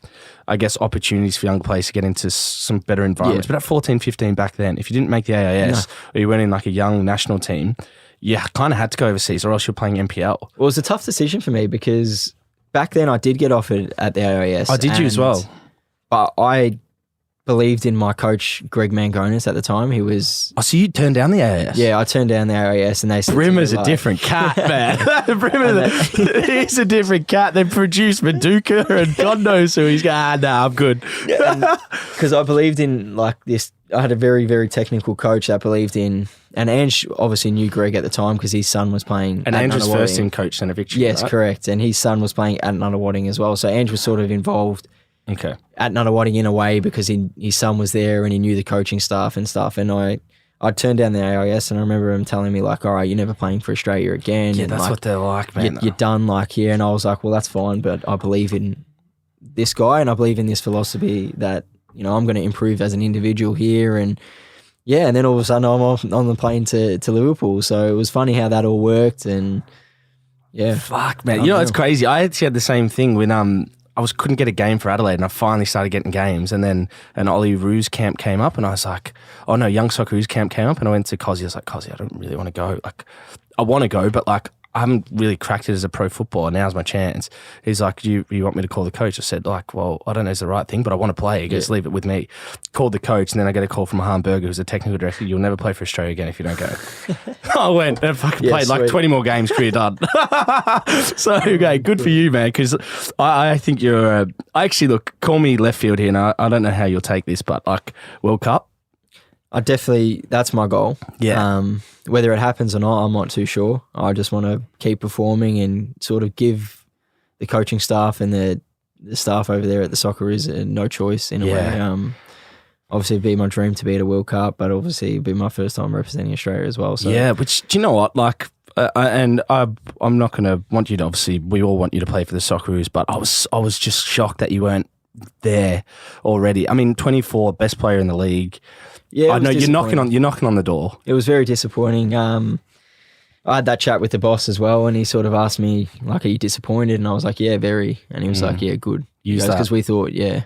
I guess opportunities for young players to get into some better environments. But at 14, 15 back then, if you didn't make the AIS or you went in like a young national team, you kind of had to go overseas or else you're playing NPL. Well, it was a tough decision for me because back then I did get offered at the AIS. Oh, did you as well? But I believed in my coach, Greg Mangonis, at the time. He was... Oh, so you turned down the AIS? Yeah, I turned down the AIS and they said... Brimmer's a different cat, man. He's a different cat. They produced Maduka and God knows who he's going, nah, I'm good. Because I believed in like this... I had a very, very technical coach that believed in... And Ange obviously knew Greg at the time because his son was playing and at Ange was Nunawading. first in coach Centre Victory, Yes, right? correct. And his son was playing at Nunawading as well. So Ange was sort of involved at Nunawading in a way because his son was there and he knew the coaching staff and stuff. And I turned down the AIS and I remember him telling me like, all right, you're never playing for Australia again. Yeah, and that's like, what they're like, man. You're done like here. And I was like, well, that's fine. But I believe in this guy and I believe in this philosophy that, you know, I'm going to improve as an individual here. And yeah, and then all of a sudden I'm on the plane to Liverpool. So it was funny how that all worked and yeah. Fuck, man. You know, it's crazy. I actually had the same thing when I couldn't get a game for Adelaide and I finally started getting games and then an Ollie Roos camp came up and I was like, oh no, Young Socceroos camp came up and I went to Cozzy. I was like, Cozzy, I don't really want to go. Like, I want to go, but like, I haven't really cracked it as a pro footballer. Now's my chance. He's like, you want me to call the coach? I said, like, well, I don't know if it's the right thing, but I want to play. He goes, leave it with me. Called the coach, and then I get a call from Harm Berger, who's a technical director. You'll never play for Australia again if you don't go. I went and fucking played like 20 more games, career done. So, okay, good for you, man, because I think you're actually, look, call me left field here, and I don't know how you'll take this, but like World Cup, that's my goal. Yeah. Whether it happens or not, I'm not too sure. I just want to keep performing and sort of give the coaching staff and the staff over there at the Socceroos no choice in a way. Obviously, it'd be my dream to be at a World Cup, but obviously it'd be my first time representing Australia as well. So yeah, which, do you know what? Like, I'm not going to want you to, obviously, we all want you to play for the Socceroos, but I was just shocked that you weren't there already. I mean, 24, best player in the league. Yeah, I know you're knocking on the door. It was very disappointing. I had that chat with the boss as well, and he sort of asked me like, "Are you disappointed?" And I was like, "Yeah, very." And he was like, "Yeah, good." Because we thought, yeah.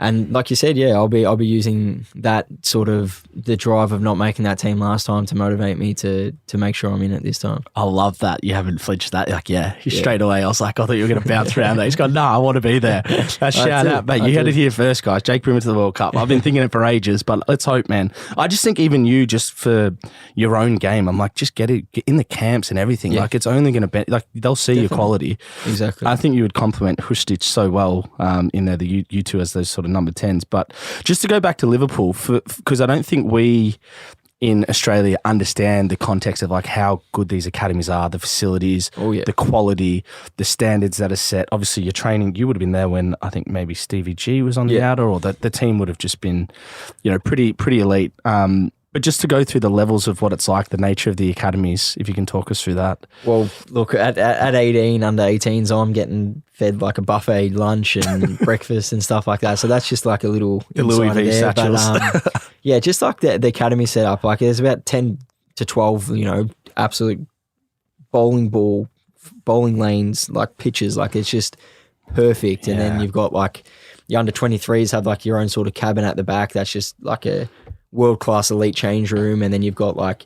And like you said, yeah, I'll be using that sort of the drive of not making that team last time to motivate me to make sure I'm in it this time. I love that. You haven't flinched that. Like, straight away, I was like, I thought you were going to bounce around there. He's gone, no, I want to be there. Shout out, mate. You heard it here first, guys. Jake Brimmer to the World Cup. I've been thinking it for ages, but let's hope, man. I just think even you, just for your own game, I'm like, just get in the camps and everything. Yeah. Like, it's only going to be, like, they'll see your quality. Exactly. I think you would complement Hustich so well in there, you two as those sort of number 10s. But just to go back to Liverpool, because I don't think we in Australia understand the context of like how good these academies are, the facilities, the quality, the standards that are set. Obviously, your training, you would have been there when I think maybe Stevie G was on the outer, or the team would have just been, pretty elite. But just to go through the levels of what it's like, the nature of the academies, if you can talk us through that. Well, look, at 18, under 18s, I'm getting fed like a buffet lunch and breakfast and stuff like that. So that's just like a little Louis V satchels. But, just like the academy setup, like there's about 10 to 12, absolute bowling lanes, like pitches, like it's just perfect. And then you've got like your under 23s have like your own sort of cabin at the back. That's just like a world-class elite change room, and then you've got like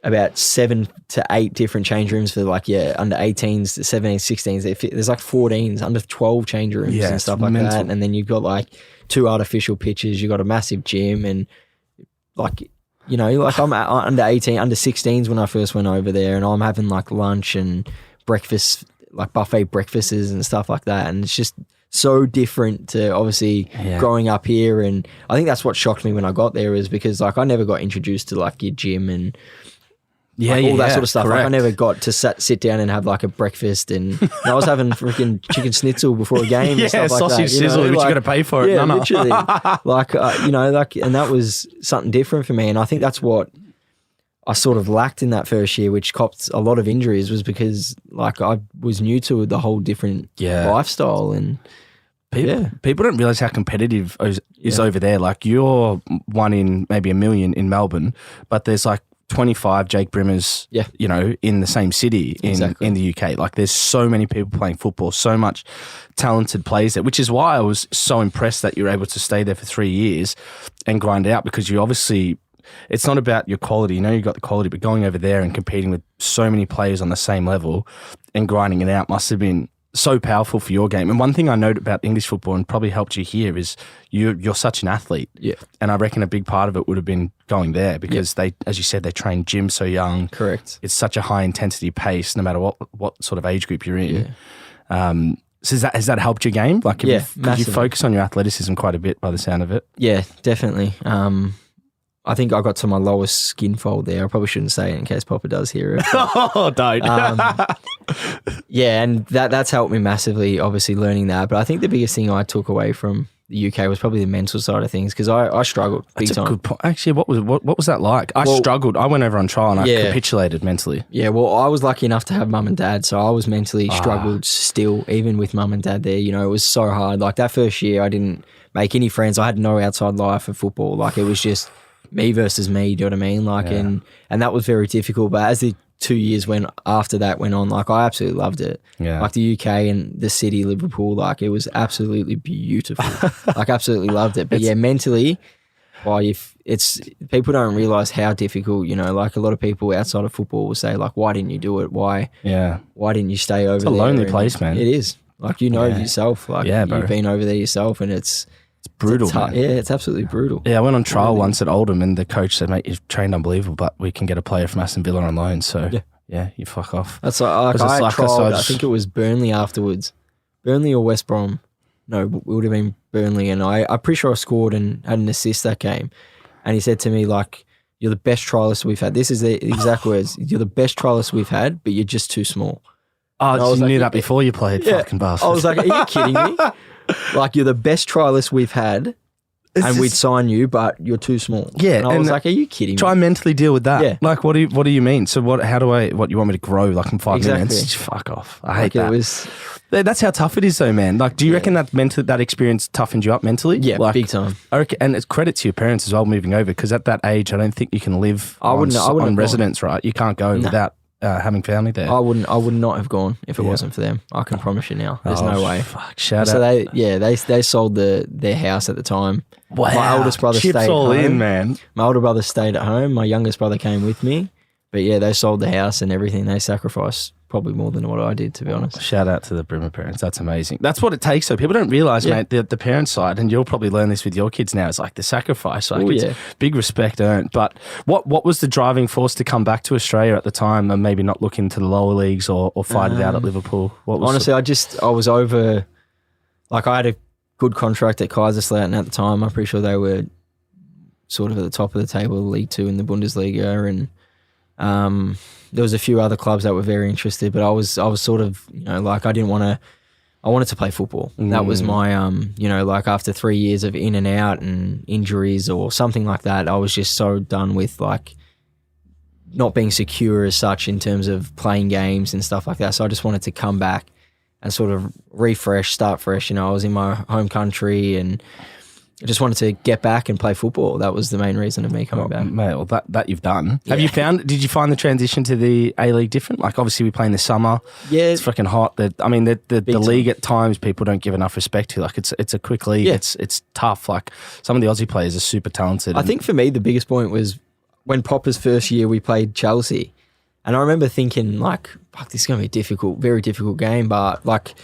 about 7 to 8 different change rooms for like, under 18s, 17s, 16s. There's like 14s, under 12 change rooms and stuff like that. And then you've got like 2 artificial pitches. You've got a massive gym and like, like I'm under 18, under 16s when I first went over there, and I'm having like lunch and breakfast, like buffet breakfasts and stuff like that. And it's just so different to obviously growing up here. And I think that's what shocked me when I got there, is because like I never got introduced to like your gym and all that sort of stuff. Correct. Like I never got to sit down and have like a breakfast, and I was having freaking chicken schnitzel before a game and stuff like that. Sausage sizzle, which you got to pay for it. Yeah, literally. And that was something different for me. And I think that's what I sort of lacked in that first year, which copped a lot of injuries, was because like I was new to the whole different lifestyle. And people don't realize how competitive is over there. Like you're one in maybe a million in Melbourne, but there's like 25 Jake Brimmers, in the same city in the UK. Like there's so many people playing football, so much talented players there, which is why I was so impressed that you're able to stay there for 3 years and grind out, because you obviously, it's not about your quality. You got the quality, but going over there and competing with so many players on the same level and grinding it out must have been so powerful for your game. And one thing I note about English football, and probably helped you here, is you're such an athlete. Yeah. And I reckon a big part of it would have been going there, because they, as you said, they train gym so young. Correct. It's such a high intensity pace, no matter what sort of age group you're in. Yeah. So has that helped your game? Like, you focus on your athleticism quite a bit by the sound of it. Yeah, definitely. I think I got to my lowest skin fold there. I probably shouldn't say it in case Papa does hear it. Oh, don't. And that's helped me massively, obviously, learning that. But I think the biggest thing I took away from the UK was probably the mental side of things, because I struggled big time. Good point. Actually, what was that like? I struggled. I went over on trial and I capitulated mentally. Yeah, well, I was lucky enough to have mum and dad, so I was mentally struggled still, even with mum and dad there. It was so hard. Like that first year, I didn't make any friends. I had no outside life of football. Like it was just me versus me, do you know what I mean? Like, and that was very difficult. But as the 2 years after that went on, like I absolutely loved it. Yeah. Like the UK and the city, Liverpool, like it was absolutely beautiful. Like absolutely loved it. But mentally, people don't realize how difficult, like a lot of people outside of football will say like, why didn't you do it? Why didn't you stay over there? It's a lonely place, man. It is. Like, yourself, like you've been over there yourself, and it's brutal, man. Yeah, it's absolutely brutal. Yeah, I went on trial once at Oldham, and the coach said, mate, you've trained unbelievable, but we can get a player from Aston Villa on loan. So, you fuck off. That's like I trialled, I think it was Burnley afterwards. Burnley or West Brom. No, it would have been Burnley. And I'm pretty sure I scored and had an assist that game. And he said to me, like, you're the best trialist we've had. This is the exact words. You're the best trialist we've had, but you're just too small. Oh, you knew that before you played, fucking bastard. I was like, are you kidding me? Like, you're the best trialist we've had, and we'd sign you, but you're too small. Yeah. And I was like, are you kidding me? Try and mentally deal with that. Yeah. Like, what do you mean? So what you want me to grow like in 5 minutes? Just fuck off. I hate that. That's how tough it is though, man. Like, do you reckon that experience toughened you up mentally? Yeah, like, big time. I reckon, and it's credit to your parents as well moving over, because at that age, I don't think you can live on residence, right? You can't go without having family there. I would not have gone if it wasn't for them. I can promise you now. There's no way. Fuck, shout out. So they sold their house at the time. Wow. My oldest brother stayed at home. In, man. My older brother stayed at home. My youngest brother came with me. But yeah, they sold the house and everything. They sacrificed probably more than what I did, to be honest. Shout out to the Brimmer parents. That's amazing. That's what it takes, though. People don't realise, mate, the parent side, and you'll probably learn this with your kids now, it's like the sacrifice. Like, big respect earned. But what was the driving force to come back to Australia at the time and maybe not look into the lower leagues or fight it out at Liverpool? Honestly, I was over, like I had a good contract at Kaiserslautern at the time. I'm pretty sure they were sort of at the top of the table, League 2 in the Bundesliga, and there was a few other clubs that were very interested, but I was sort of, like I wanted to play football. That was my, like after 3 years of in and out and injuries or something like that, I was just so done with like not being secure as such in terms of playing games and stuff like that. So I just wanted to come back and sort of refresh, start fresh. I was in my home country and I just wanted to get back and play football. That was the main reason of me coming back. Mate, well, that you've done. Yeah. Did you find the transition to the A-League different? Like, obviously we play in the summer. Yeah. It's freaking hot. The league at times people don't give enough respect to. Like, it's a quick league. Yeah. It's tough. Like, some of the Aussie players are super talented. I think for me, the biggest point was when Popper's first year, we played Chelsea. And I remember thinking, like, fuck, this is going to be a difficult, very difficult game. But, like,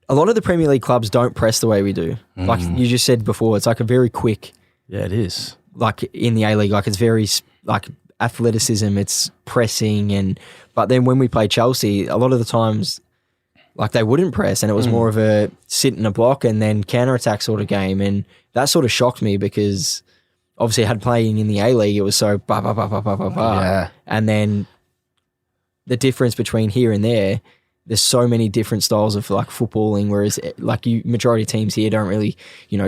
a lot of the Premier League clubs don't press the way we do. Like you just said before, it's like a very quick. Yeah, it is. Like in the A-League, like it's very, like, athleticism, it's pressing. But then when we played Chelsea, a lot of the times, like, they wouldn't press, and it was more of a sit in a block and then counter-attack sort of game. And that sort of shocked me because obviously I had playing in the A-League, it was so bah, bah, bah, bah, bah, bah, bah. Yeah. And then the difference between here and there's so many different styles of like footballing, whereas like majority of teams here don't really,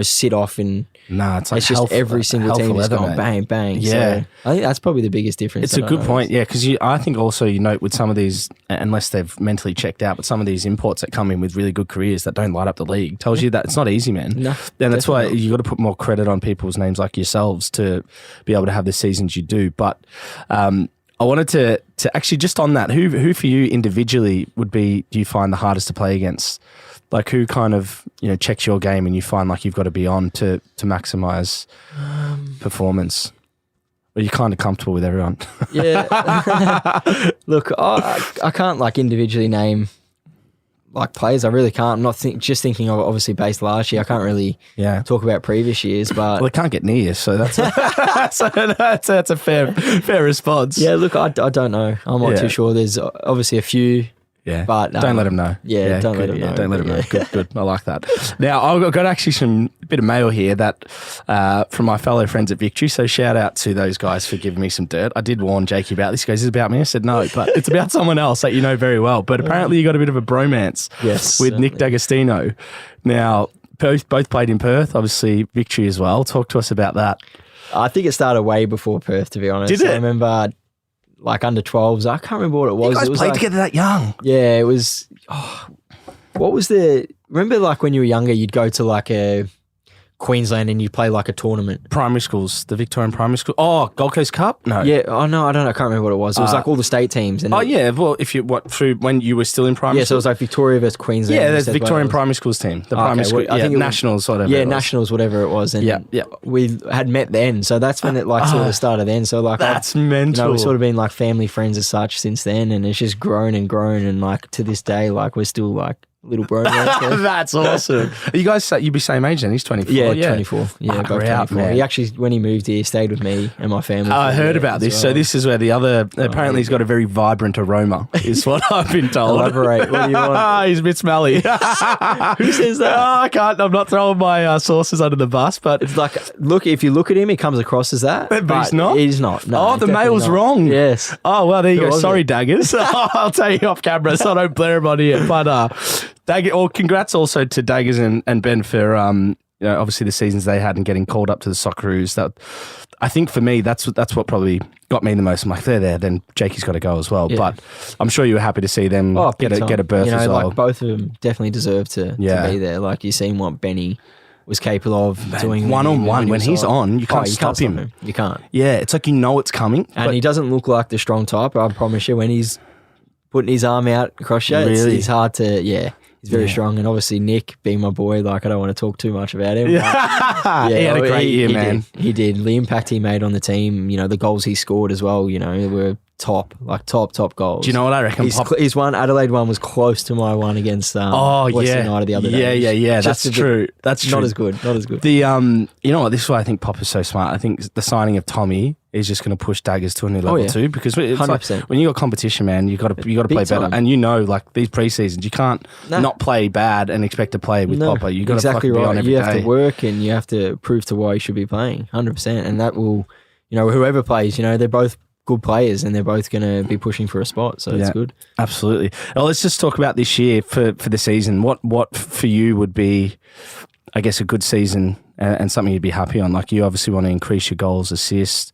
sit off and it's like just every single team is going bang, bang. Yeah. So I think that's probably the biggest difference. It's a good point, yeah, because I think also you note with some of these, unless they've mentally checked out, but some of these imports that come in with really good careers that don't light up the league tells you that it's not easy, man. No, and that's why you got to put more credit on people's names like yourselves to be able to have the seasons you do. But I wanted to actually just on that, who for you individually do you find the hardest to play against? Like who kind of, checks your game and you find like you've got to be on to maximize performance? Or you're kind of comfortable with everyone? Yeah. Look, I can't like individually name like players. I really can't. I'm not just thinking of obviously based last year. I can't really talk about previous years, but they can't get near you, so that's that's a fair response. Yeah, look, I don't know. I'm not too sure. There's obviously a few. Yeah, but don't let them know. Yeah, don't let them know. Don't let them know. Good. I like that. Now I've got actually some bit of mail here that from my fellow friends at Victory. So shout out to those guys for giving me some dirt. I did warn Jakey about this. He goes, "Is it about me?" I said, "No, but it's about someone else that you know very well." But apparently you got a bit of a bromance with Nick D'Agostino. Now both played in Perth, obviously Victory as well. Talk to us about that. I think it started way before Perth, to be honest. Did it? I remember. Like under 12s, I can't remember what it was. You guys it was played like, together that young. Yeah, it was. What was remember like when you were younger, you'd go to like a Queensland and you'd play like a tournament. Primary schools, the Victorian primary school. Oh, Gold Coast Cup? No. Yeah. Oh no, I don't know. I can't remember what it was. It was like all the state teams. And well, through when you were still in primary. Yeah, so it was like Victoria versus Queensland. Yeah, there's Victorian primary schools team. The primary school. I think nationals, whatever. Yeah, nationals, whatever it was. And we had met then, so that's when it like sort of started. Then, so like that's mental. We've sort of been like family friends as such since then, and it's just grown and grown, and like to this day, like we're still like. Little bro. That's awesome. You guys, you'd be same age then? He's 24. Yeah, 24. Yeah, both 24. Man. He actually, when he moved here, stayed with me and my family. I heard about this. Well. So this is where the other, apparently he's got a very vibrant aroma, is what I've been told. Elaborate. What do you want? He's a bit smelly. Who says that? I can't. I'm not throwing my sources under the bus, but it's like, look, if you look at him, he comes across as that. But he's not? He's not. No, the mail's wrong. Yes. Oh, well, there you go. Sorry, Daggers. I'll tell you off camera so I don't blare him on here. But, congrats also to Daggers and Ben for obviously the seasons they had and getting called up to the Socceroos. That I think for me that's what probably got me the most. I'm like, they're there, then Jakey's got to go as well. Yeah. But I'm sure you were happy to see them get a berth as well. Like both of them definitely deserve to be there. Like you've seen what Benny was capable of doing one-on-one. When he's on, you can't stop him. You can't. Yeah, it's like it's coming. And he doesn't look like the strong type. I promise you, when he's putting his arm out across you, it's hard to. Yeah. He's very strong, and obviously Nick, being my boy, like I don't want to talk too much about him. Yeah, he had a great year, man. He did. The impact he made on the team, the goals he scored as well, were top goals. Do you know what I reckon? His Adelaide one was close to my one against West United the other day. Yeah. That's true. That's true. Not as good. The you know what? This is why I think Pop is so smart. I think the signing of Tommy is just going to push Daggers to a new level too, because it's 100%. Like, when you got competition, man, you got to play better. And like these pre-seasons, you can't not play bad and expect to play with Popper. You got to be on every day. You have to work and you have to prove to why you should be playing 100%, and that will, whoever plays, they're both good players and they're both going to be pushing for a spot, so it's good. Absolutely. Well, let's just talk about this year for the season. What for you would be, I guess, a good season and something you'd be happy on? Like, you obviously want to increase your goals, assists,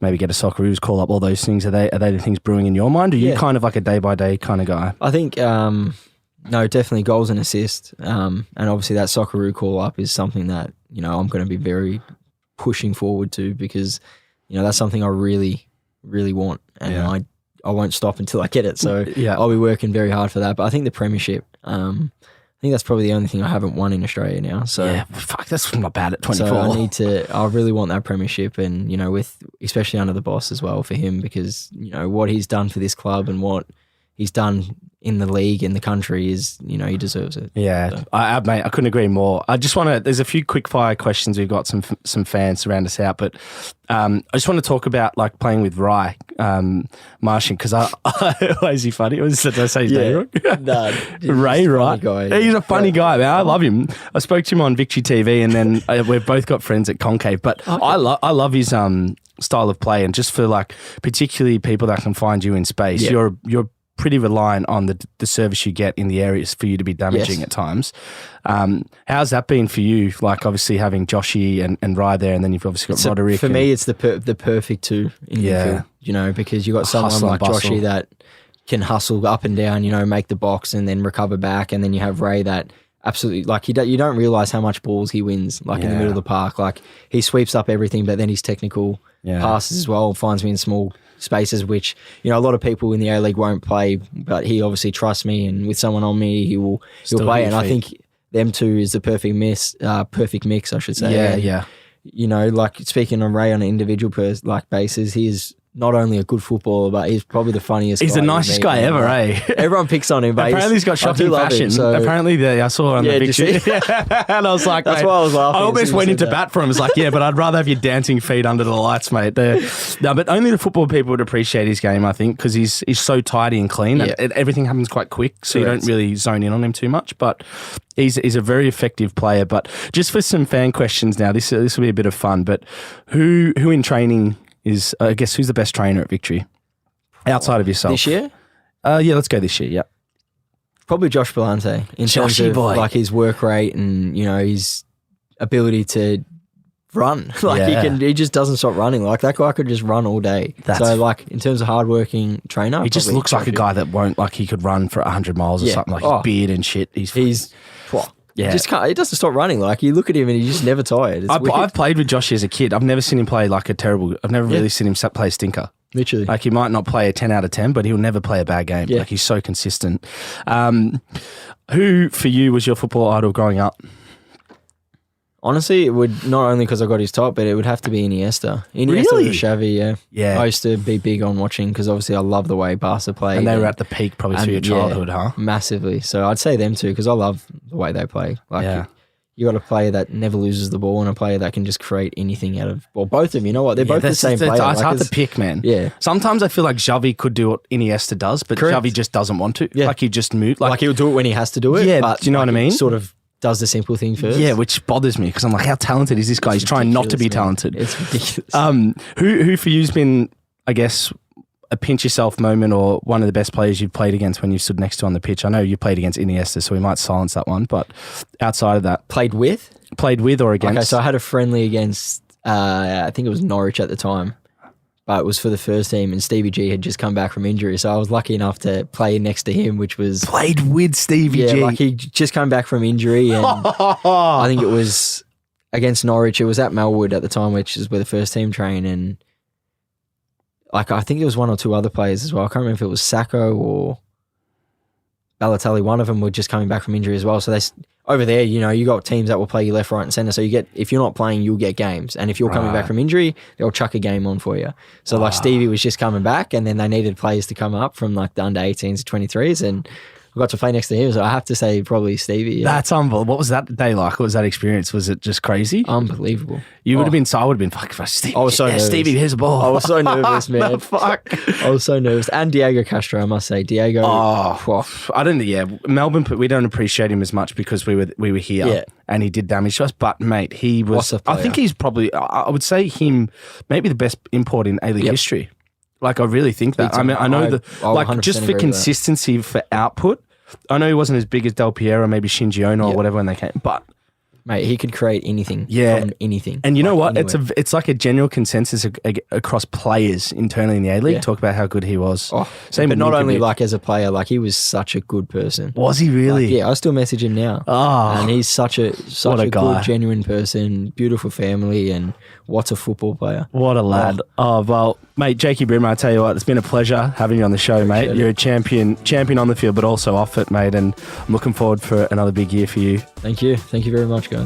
maybe get a Socceroos call up, all those things. Are they the things brewing in your mind? Or are you kind of like a day-by-day kind of guy? I think, no, definitely goals and assists. And obviously that Socceroo call up is something that, I'm going to be very pushing forward to, because, that's something I really, really want. And I won't stop until I get it. So I'll be working very hard for that. But I think the premiership, I think that's probably the only thing I haven't won in Australia now. So fuck, that's not bad at 24. So I really want that premiership, and with especially under the boss as well for him, because, you know, what he's done for this club and what he's done in the league, in the country is, you know, he deserves it. Yeah, so. Mate, I couldn't agree more. I just want to, there's a few quick fire questions. We've got some fans to round us out, but I just want to talk about like playing with Rye Martian, because is he funny? Did I say his name wrong? No, Ray, right? He's a funny guy, man. I love him. I spoke to him on Victory TV, and then we've both got friends at Concave, but okay. I love his style of play, and just for like particularly people that can find you in space, you're pretty reliant on the service you get in the areas for you to be damaging at times. How's that been for you? Like obviously having Joshy and Rye there, and then you've obviously got Roderick. For me, it's the perfect two in midfield, you know, because you've got someone like Joshy that can hustle up and down, you know, make the box and then recover back, and then you have Ray that absolutely, like, you don't realise how much balls he wins, like in the middle of the park. Like he sweeps up everything, but then his technical passes as well finds me in small spaces, which, you know, a lot of people in the A-League won't play, but he obviously trusts me, and with someone on me, he'll play. And I think them two is the perfect mix, I should say. Yeah. You know, like speaking on Ray on an individual basis, he is not only a good footballer, but he's probably the funniest guy. He's the nicest guy ever, eh? Everyone picks on him, but apparently he's got shocking fashion. So. Apparently, I saw it on the picture. And I was like, that's why I was laughing. I almost went into bat for him. I was like, but I'd rather have your dancing feet under the lights, mate. No, but only the football people would appreciate his game, I think, because he's so tidy and clean. Yeah. Everything happens quite quick, so you don't really zone in on him too much. But he's a very effective player. But just for some fan questions now, this will be a bit of fun. But who in training is, I guess, who's the best trainer at Victory outside of yourself? This year? Let's go this year, yeah. Probably Josh Belante in terms of like his work rate and, you know, his ability to run. Like he just doesn't stop running. Like that guy could just run all day. So like in terms of hardworking trainer, he just looks like a guy that won't, like he could run for 100 miles or something, like his beard and shit. Yeah, just can't. He doesn't stop running. Like you look at him and he's just never tired. I've played with Josh as a kid. I've never seen him play like a terrible. I've never really seen him play a stinker. Literally, like he might not play a 10 out of 10, but he'll never play a bad game. Yeah. Like he's so consistent. Who for you was your football idol growing up? Honestly, it would not only because I got his top, but it would have to be Iniesta. Really? Or Xavi, yeah. I used to be big on watching because obviously I love the way Barca played. And they were at the peak probably through your childhood, huh? Massively. So I'd say them too because I love the way they play. Like you got a player that never loses the ball and a player that can just create anything out of, well, both of them, you know what? They're both the same player. It's hard to pick, man. Yeah. Sometimes I feel like Xavi could do what Iniesta does, but Xavi just doesn't want to. Yeah. Like he just moved. Like he'll do it when he has to do it. Yeah, but do you know what I mean? Sort of does the simple thing first. Yeah, which bothers me because I'm like, how talented is this guy? He's trying not to be talented. It's ridiculous. Who for you's been, I guess, a pinch yourself moment or one of the best players you've played against when you stood next to on the pitch? I know you played against Iniesta, so we might silence that one, but outside of that. Played with or against? Okay, so I had a friendly against, I think it was Norwich at the time, but it was for the first team and Stevie G had just come back from injury. So I was lucky enough to play next to him, which was... Played with Stevie G? Yeah, like he just come back from injury and I think it was against Norwich. It was at Melwood at the time, which is where the first team train, and like I think there was one or two other players as well. I can't remember if it was Sacco or Balotelli. One of them were just coming back from injury as well. So over there, you know, you got teams that will play you left, right, and centre. So if you're not playing, you'll get games. And if you're coming back from injury, they'll chuck a game on for you. So like Stevie was just coming back, and then they needed players to come up from like the under 18s to 23s, and I got to play next to him. So I have to say probably Stevie. Yeah. That's unbelievable. What was that day like? What was that experience? Was it just crazy? Unbelievable. You would have been. So I would have been. Fuck, Stevie. I was so nervous. Stevie, here's a ball. I was so nervous, man. The fuck. I was so nervous. And Diego Castro, I must say. Diego. I don't. Yeah, Melbourne. We don't appreciate him as much because we were here, and he did damage to us. But mate, he was. I think he's probably. I would say him maybe the best import in A-League history. Like I really think that. I mean, I know like just for consistency for output. I know he wasn't as big as Del Piero, maybe Shinji Ono or whatever when they came, but mate, he could create anything from anything. And you know what? Anywhere. It's like a general consensus across players internally in the A-League. Talk about how good he was. But not only like as a player, like he was such a good person. Was he really? Like, I still message him now. And he's such a good, genuine person, beautiful family, and what a football player. What a lad. Well, mate, Jakey Brimmer, I tell you what, it's been a pleasure having you on the show, mate. You're a champion on the field, but also off it, mate, and I'm looking forward for another big year for you. Thank you. Thank you very much, guys.